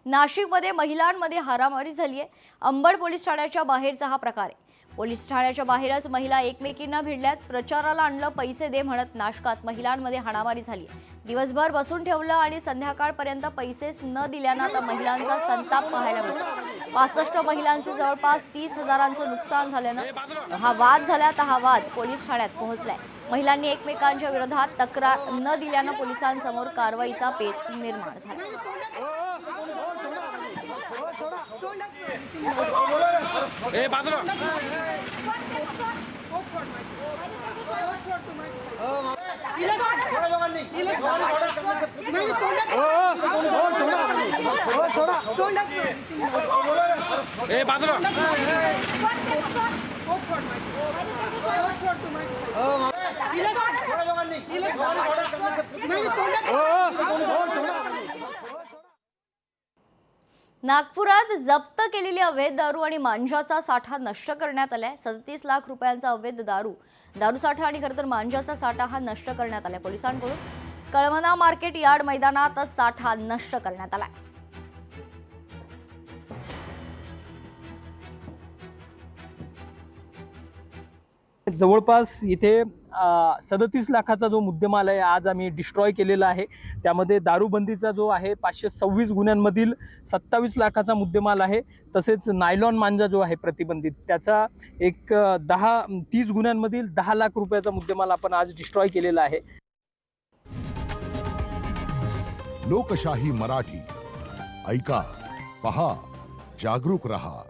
नाशिकमध्ये महिलांमध्ये हारामारी झाली आहे। अंबड पोलीस ठाण्याच्या बाहेरचा हा प्रकार आहे। पोलीस ठाण्याच्या बाहेरच महिला एकमेकींना भिडल्यात। प्रचाराला आणलं पैसे दे म्हणत नाशकात महिलांमध्ये हाणामारी झाली। दिवसभर बसून ठेवलं आणि संध्याकाळपर्यंत पैसेच न दिल्यानं आता महिलांचा संताप पाहायला मिळतो। 65 महिलांचे जवळपास 30,000चं नुकसान झाल्यानं हा वाद झाला। तर हा वाद पोलीस ठाण्यात पोहोचलाय। महिलांनी एकमेकांच्या विरोधात तक्रार न दिल्यानं पोलिसांसमोर कारवाईचा पेच निर्माण झाला। नागपुरात जप्त केलेली अवैध दारू आणि मांजाचा साठा नष्ट करण्यात आलाय। 37 लाख रुपयांचा अवैध दारू साठा आणि खरंतर मांजाचा साठा हा नष्ट करण्यात आलाय। पोलिसांकडून कळमना मार्केट यार्ड मैदानात साठा नष्ट करण्यात आलाय। जवळपास इथे 37 लाखाचा जो मुद्देमाल आहे आज आम्ही डिस्ट्रॉय केलेला आहे। त्यामध्ये दारूबंदीचा जो आहे 526 गुन्ह्यांमधील 27 लाखाचा मुद्देमाल आहे। तसेच नायलॉन मांजा जो आहे प्रतिबंधित त्याचा एक 30 गुन्ह्यांमधील 10 लाख रुपयाचा मुद्देमाल आपण आज डिस्ट्रॉय केलेला आहे। लोकशाही मराठी ऐका, पहा, जागरूक रहा।